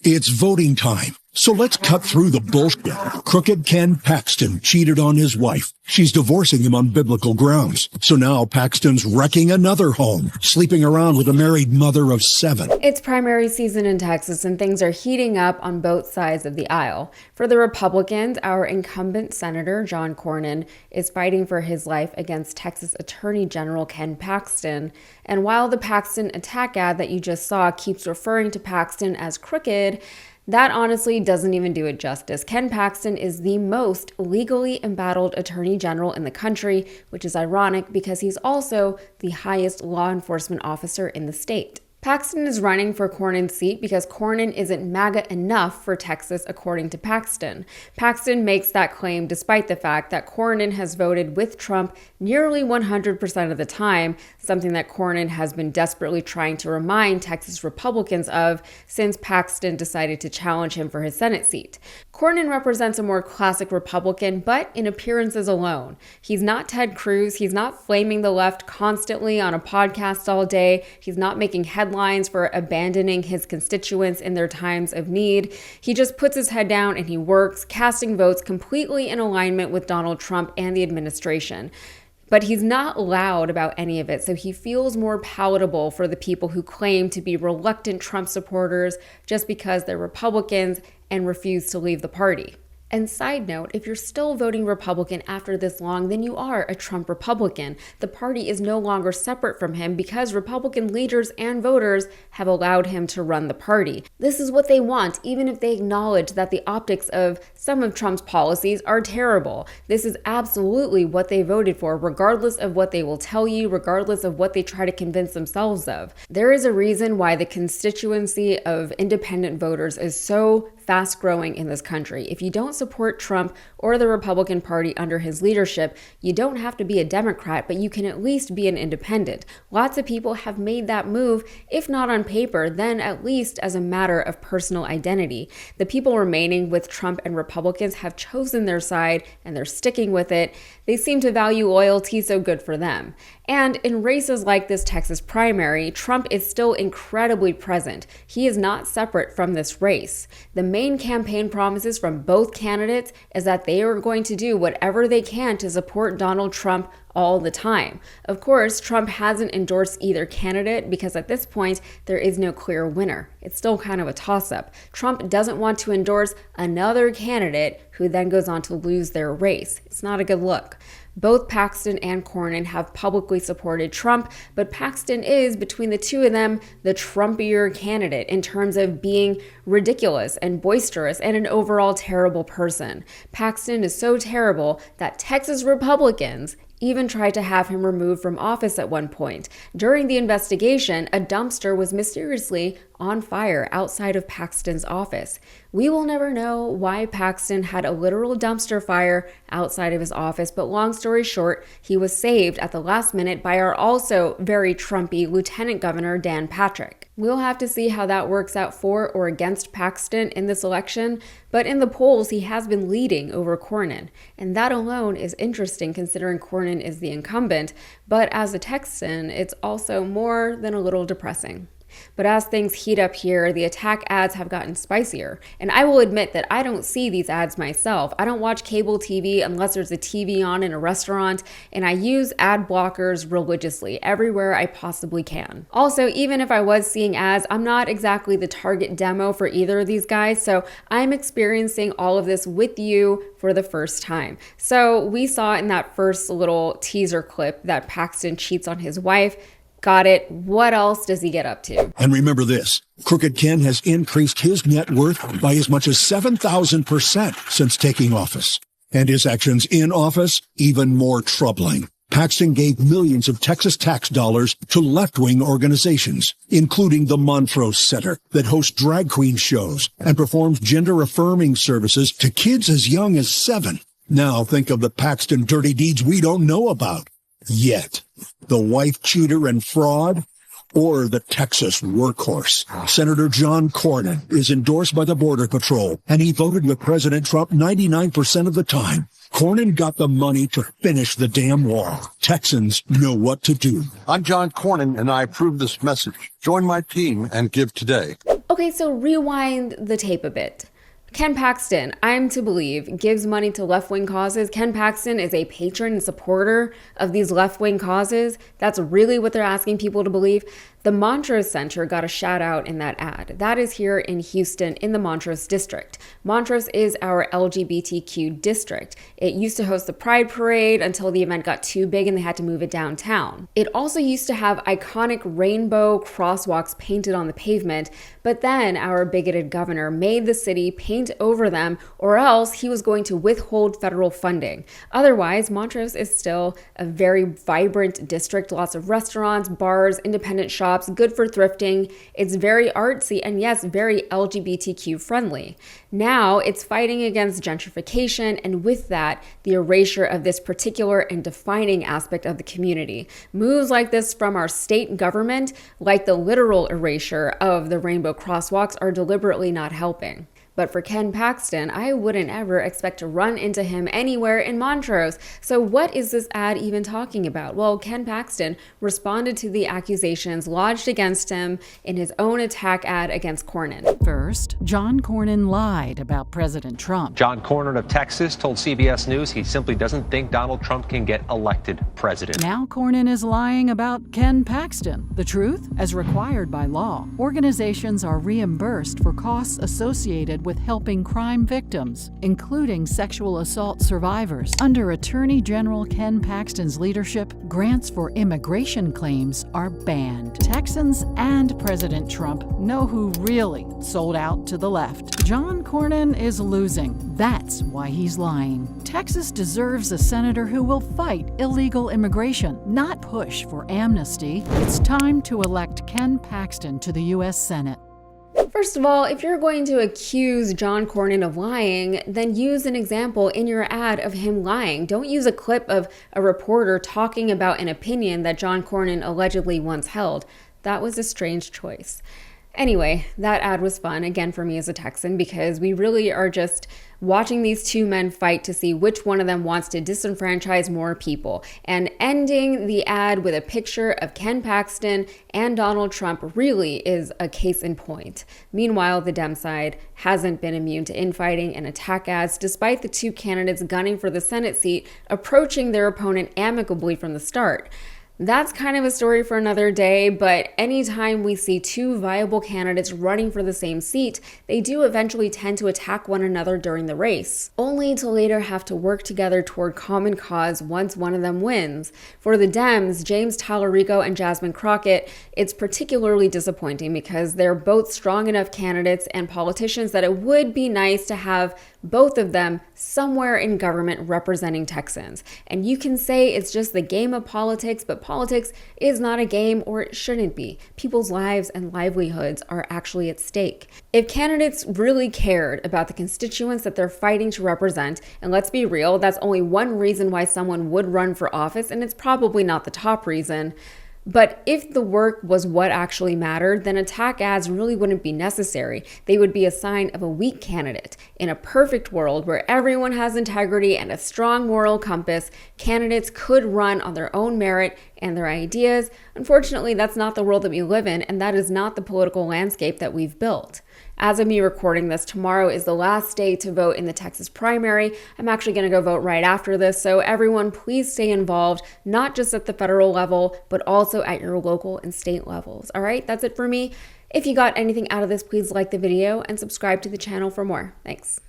It's voting time. So let's cut through the bullshit. Crooked Ken Paxton cheated on his wife. She's divorcing him on biblical grounds. So now Paxton's wrecking another home, sleeping around with a married mother of 7. It's primary season in Texas and things are heating up on both sides of the aisle. For the Republicans, our incumbent Senator John Cornyn is fighting for his life against Texas Attorney General Ken Paxton. And while the Paxton attack ad that you just saw keeps referring to Paxton as crooked, that honestly doesn't even do it justice. Ken Paxton is the most legally embattled attorney general in the country, which is ironic because he's also the highest law enforcement officer in the state. Paxton is running for Cornyn's seat because Cornyn isn't MAGA enough for Texas, according to Paxton. Paxton makes that claim despite the fact that Cornyn has voted with Trump nearly 100% of the time, something that Cornyn has been desperately trying to remind Texas Republicans of since Paxton decided to challenge him for his Senate seat. Cornyn represents a more classic Republican, but in appearances alone. He's not Ted Cruz. He's not flaming the left constantly on a podcast all day. He's not making headlines for abandoning his constituents in their times of need. He just puts his head down and he works, casting votes completely in alignment with Donald Trump and the administration. But he's not loud about any of it, so he feels more palatable for the people who claim to be reluctant Trump supporters just because they're Republicans and refuse to leave the party. And side note, if you're still voting Republican after this long, then you are a Trump Republican. The party is no longer separate from him because Republican leaders and voters have allowed him to run the party. This is what they want, even if they acknowledge that the optics of some of Trump's policies are terrible. This is absolutely what they voted for, regardless of what they will tell you, regardless of what they try to convince themselves of. There is a reason why the constituency of independent voters is so fast growing in this country. If you don't support Trump or the Republican Party under his leadership, you don't have to be a Democrat, but you can at least be an independent. Lots of people have made that move, if not on paper, then at least as a matter of personal identity. The people remaining with Trump and Republicans have chosen their side and they're sticking with it. They seem to value loyalty, so good for them. And in races like this Texas primary, Trump is still incredibly present. He is not separate from this race. The main campaign promises from both candidates is that they are going to do whatever they can to support Donald Trump all the time. Of course, Trump hasn't endorsed either candidate because at this point, there is no clear winner. It's still kind of a toss-up. Trump doesn't want to endorse another candidate who then goes on to lose their race. It's not a good look. Both Paxton and Cornyn have publicly supported Trump, but Paxton is, between the two of them, the Trumpier candidate in terms of being ridiculous and boisterous and an overall terrible person. Paxton is so terrible that Texas Republicans even tried to have him removed from office at one point. During the investigation, a dumpster was mysteriously on fire outside of Paxton's office. We will never know why Paxton had a literal dumpster fire outside of his office, but long story short, he was saved at the last minute by our also very Trumpy Lieutenant Governor Dan Patrick. We'll have to see how that works out for or against Paxton in this election, but in the polls, he has been leading over Cornyn. And that alone is interesting considering Cornyn is the incumbent, but as a Texan, it's also more than a little depressing. But as things heat up here, the attack ads have gotten spicier. And I will admit that I don't see these ads myself. I don't watch cable TV unless there's a TV on in a restaurant, and I use ad blockers religiously everywhere I possibly can. Also, even if I was seeing ads, I'm not exactly the target demo for either of these guys, so I'm experiencing all of this with you for the first time. So we saw in that first little teaser clip that Paxton cheats on his wife. Got it. What else does he get up to? And remember this, Crooked Ken has increased his net worth by as much as 7,000% since taking office. And his actions in office, even more troubling. Paxton gave millions of Texas tax dollars to left-wing organizations, including the Montrose Center, that hosts drag queen shows and performs gender-affirming services to kids as young as 7. Now think of the Paxton dirty deeds we don't know about yet. The wife cheater and fraud, or the Texas workhorse. Senator John Cornyn is endorsed by the Border Patrol, and he voted with President Trump 99% of the time. Cornyn got the money to finish the damn wall. Texans know what to do. I'm John Cornyn, and I approve this message. Join my team and give today. Okay, Okay, so rewind the tape a bit. Ken Paxton, I'm to believe, gives money to left-wing causes. Ken Paxton is a patron and supporter of these left-wing causes. That's really what they're asking people to believe. The Montrose Center got a shout out in that ad. That is here in Houston in the Montrose district. Montrose is our LGBTQ district. It used to host the Pride Parade until the event got too big and they had to move it downtown. It also used to have iconic rainbow crosswalks painted on the pavement, but then our bigoted governor made the city paint over them, or else he was going to withhold federal funding. Otherwise, Montrose is still a very vibrant district, lots of restaurants, bars, independent shops, good for thrifting. It's very artsy and yes, very LGBTQ friendly. Now it's fighting against gentrification and with that, the erasure of this particular and defining aspect of the community. Moves like this from our state government, like the literal erasure of the rainbow crosswalks, are deliberately not helping. But for Ken Paxton, I wouldn't ever expect to run into him anywhere in Montrose. So what is this ad even talking about? Well, Ken Paxton responded to the accusations lodged against him in his own attack ad against Cornyn. First, John Cornyn lied about President Trump. John Cornyn of Texas told CBS News he simply doesn't think Donald Trump can get elected president. Now Cornyn is lying about Ken Paxton. The truth? As required by law, organizations are reimbursed for costs associated with helping crime victims, including sexual assault survivors. Under Attorney General Ken Paxton's leadership, grants for immigration claims are banned. Texans and President Trump know who really sold out to the left. John Cornyn is losing. That's why he's lying. Texas deserves a senator who will fight illegal immigration, not push for amnesty. It's time to elect Ken Paxton to the U.S. Senate. First of all, if you're going to accuse John Cornyn of lying, then use an example in your ad of him lying. Don't use a clip of a reporter talking about an opinion that John Cornyn allegedly once held. That was a strange choice. Anyway, that ad was fun, again, for me as a Texan, because we really are just watching these two men fight to see which one of them wants to disenfranchise more people. And ending the ad with a picture of Ken Paxton and Donald Trump really is a case in point. Meanwhile, the Dem side hasn't been immune to infighting and attack ads, despite the two candidates gunning for the Senate seat approaching their opponent amicably from the start. That's kind of a story for another day, but anytime we see two viable candidates running for the same seat, they do eventually tend to attack one another during the race, only to later have to work together toward common cause once one of them wins. For the Dems, James Tallarico and Yasmin Khan, it's particularly disappointing because they're both strong enough candidates and politicians that it would be nice to have both of them somewhere in government representing Texans. And you can say it's just the game of politics, but politics is not a game, or it shouldn't be. People's lives and livelihoods are actually at stake. If candidates really cared about the constituents that they're fighting to represent, and let's be real, that's only one reason why someone would run for office, and it's probably not the top reason. But if the work was what actually mattered, then attack ads really wouldn't be necessary. They would be a sign of a weak candidate. In a perfect world where everyone has integrity and a strong moral compass, candidates could run on their own merit and their ideas. Unfortunately, that's not the world that we live in, and that is not the political landscape that we've built. As of me recording this, tomorrow is the last day to vote in the Texas primary. I'm actually going to go vote right after this, so everyone please stay involved, not just at the federal level, but also at your local and state levels. All right, that's it for me. If you got anything out of this, please like the video and subscribe to the channel for more. Thanks.